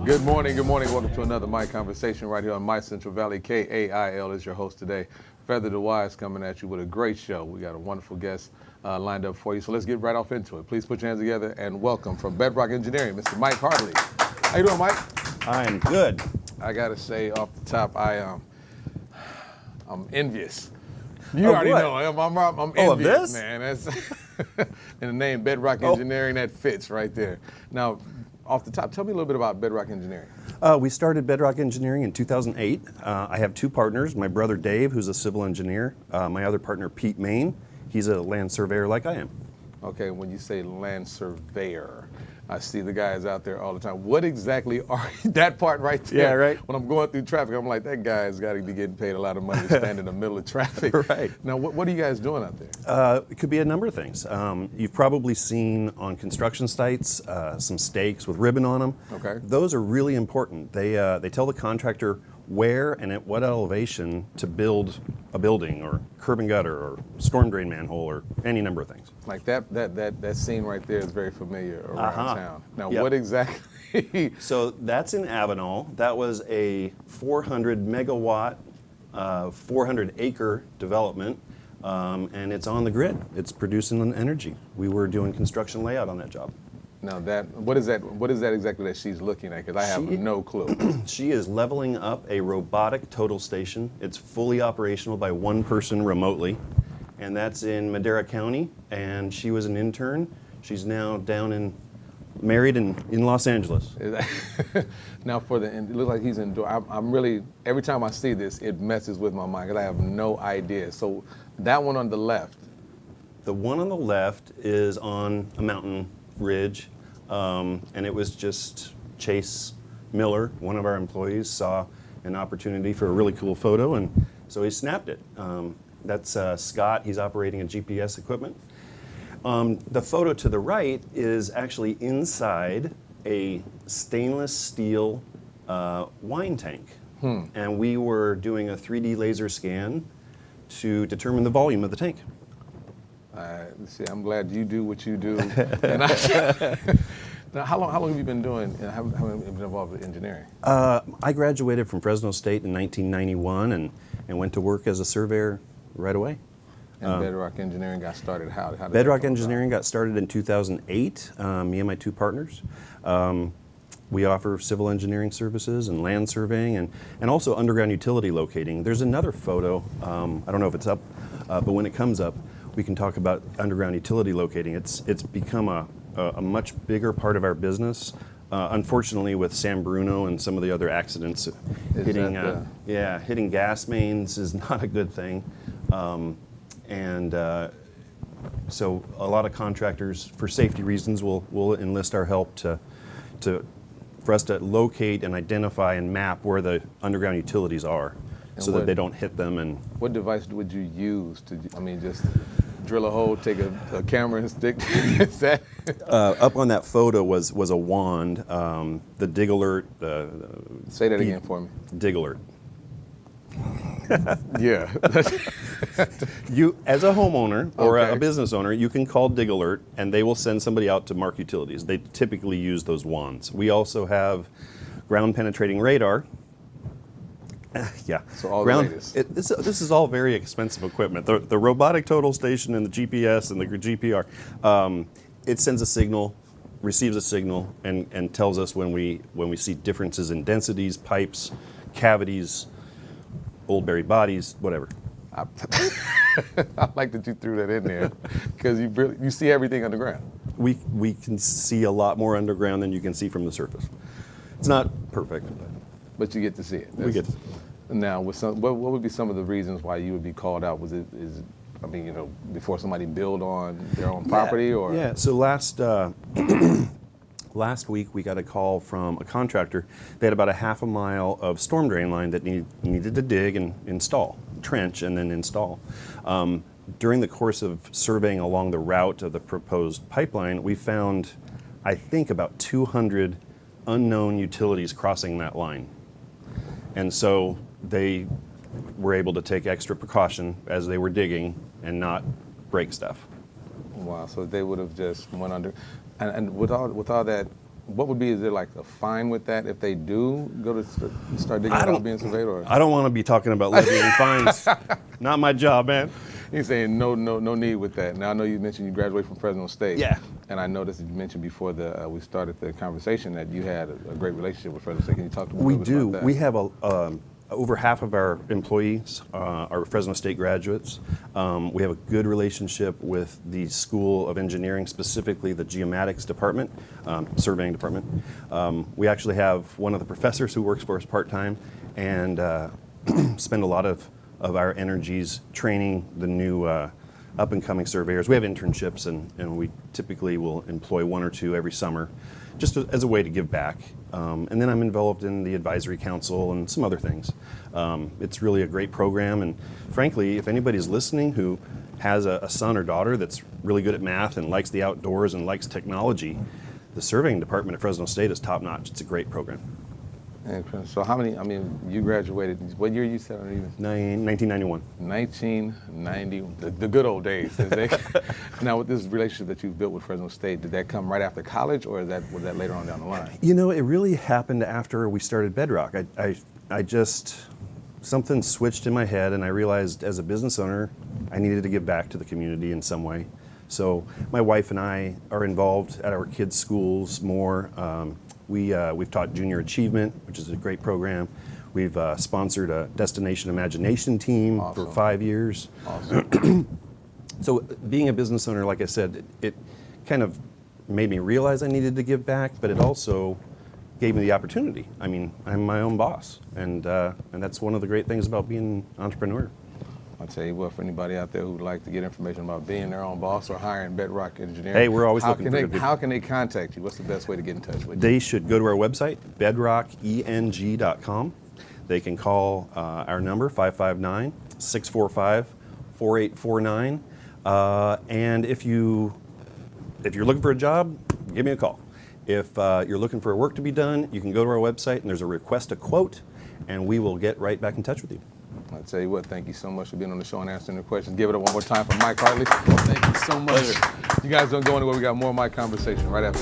Good morning, good morning. Welcome to another My Conversation right here on My Central Valley. KAIL is your host today. Feather the Wise coming at you with a great show. We got a wonderful guest lined up for you, so let's get right off into it. Please put your hands together and welcome from BedRock Engineering, Mr. Mike Hartley. How you doing, Mike? I am good. I gotta say off the top, I'm envious. You already know I'm envious, of this? man. That's in the name BedRock Engineering, that fits right there. Now, off the top, tell me a little bit about BedRock Engineering. We started BedRock Engineering in 2008. I have two partners, my brother Dave, who's a civil engineer, my other partner Pete Main, he's a land surveyor like I am. Okay, when you say land surveyor, I see the guys out there all the time. What exactly are that part right there? Yeah, right. When I'm going through traffic, I'm like, that guy's got to be getting paid a lot of money to stand in the middle of traffic. Right. Now, what are you guys doing out there? It could be a number of things. You've probably seen on construction sites some stakes with ribbon on them. Okay. Those are really important. They tell the contractor where and at what elevation to build a building or curb and gutter or storm drain manhole or any number of things. Like that scene right there is very familiar around town. Now, Yep. What exactly? So that's in Avenal. That was a 400 megawatt, 400 acre development, and it's on the grid. It's producing energy. We were doing construction layout on that job. Now what is that exactly that she's looking at? Because I have no clue. She is leveling up a robotic total station. It's fully operational by one person remotely, and that's in Madera County, and she was an intern. She's now married in Los Angeles. Now it looks like he's I'm really, every time I see this, it messes with my mind because I have no idea. So that one on the left. The one on the left is on a mountain ridge, and it was just Chase Miller, one of our employees, saw an opportunity for a really cool photo, and so he snapped it. That's Scott. He's operating a GPS equipment. The photo to the right is actually inside a stainless steel wine tank, and we were doing a 3D laser scan to determine the volume of the tank. See, I'm glad you do what you do. And now, how long have you been doing? How long have you been involved with engineering? I graduated from Fresno State in 1991 and went to work as a surveyor right away. And BedRock Engineering got started how? How did BedRock Engineering got started in 2008. Me and my two partners. We offer civil engineering services and land surveying and also underground utility locating. There's another photo. I don't know if it's up, but when it comes up, we can talk about underground utility locating. It's become a much bigger part of our business. Unfortunately, with San Bruno and some of the other accidents, hitting gas mains is not a good thing. So a lot of contractors, for safety reasons, will enlist our help for us to locate and identify and map where the underground utilities are, so that they don't hit them. And what device would you use to? I mean, just drill a hole, take a camera and stick. Is that? Up on that photo was a wand. The dig alert. Say that again for me. Dig alert. Yeah. You, as a homeowner or a business owner, you can call Dig Alert and they will send somebody out to mark utilities. They typically use those wands. We also have ground penetrating radar. Yeah. So all the latest. This is all very expensive equipment. The robotic total station and the GPS and the GPR, it sends a signal, receives a signal, and tells us when we see differences in densities, pipes, cavities, old buried bodies, whatever. I like that you threw that in there because you see everything underground. We can see a lot more underground than you can see from the surface. It's not perfect, but you get to see it. We get to see it. Now, what would be some of the reasons why you would be called out? Before somebody build on their own property, or? Yeah. So last week we got a call from a contractor. They had about a half a mile of storm drain line that needed to dig and install, trench and then install. During the course of surveying along the route of the proposed pipeline, we found, I think, about 200 unknown utilities crossing that line. And so they were able to take extra precaution as they were digging and not break stuff. Wow, so they would have just went under. And with all that what would be, is there like a fine with that if they do go to start digging without being surveyed? Or I don't want to be talking about levying fines. Not my job, man. He's saying no need with that. Now I know you mentioned you graduated from Fresno State. Yeah. And I noticed that you mentioned before we started the conversation that you had a great relationship with Fresno State. Can you talk to me a little bit about that? We have over half of our employees are Fresno State graduates. We have a good relationship with the School of Engineering, specifically the geomatics department, surveying department. We actually have one of the professors who works for us part-time and spend a lot of our energies training the new up-and-coming surveyors. We have internships, and we typically will employ one or two every summer, just as a way to give back. And then I'm involved in the advisory council and some other things. It's really a great program, and frankly, if anybody's listening who has a son or daughter that's really good at math and likes the outdoors and likes technology, the surveying department at Fresno State is top-notch. It's a great program. And so how many, I mean, you graduated, what year you said? 1991. 1990, the good old days. Now with this relationship that you've built with Fresno State, did that come right after college, or was that later on down the line? You know, it really happened after we started BedRock. I just, something switched in my head, and I realized as a business owner, I needed to give back to the community in some way. So my wife and I are involved at our kids' schools more. We've taught junior achievement, which is a great program. We've sponsored a Destination Imagination team for 5 years. Awesome. So being a business owner, like I said, it kind of made me realize I needed to give back, but it also gave me the opportunity. I mean, I'm my own boss, and that's one of the great things about being an entrepreneur. I'll tell you what, for anybody out there who'd like to get information about being their own boss or hiring BedRock Engineering, hey, we're always looking for good people. How can they contact you? What's the best way to get in touch with you? They should go to our website, bedrockeng.com. They can call our number, 559-645-4849. And if you're looking for a job, give me a call. If you're looking for work to be done, you can go to our website and there's a request a quote, and we will get right back in touch with you. I'll tell you what, thank you so much for being on the show and answering the questions. Give it up one more time for Mike Hartley. Thank you so much. You guys don't go anywhere. We got more of my conversation right after.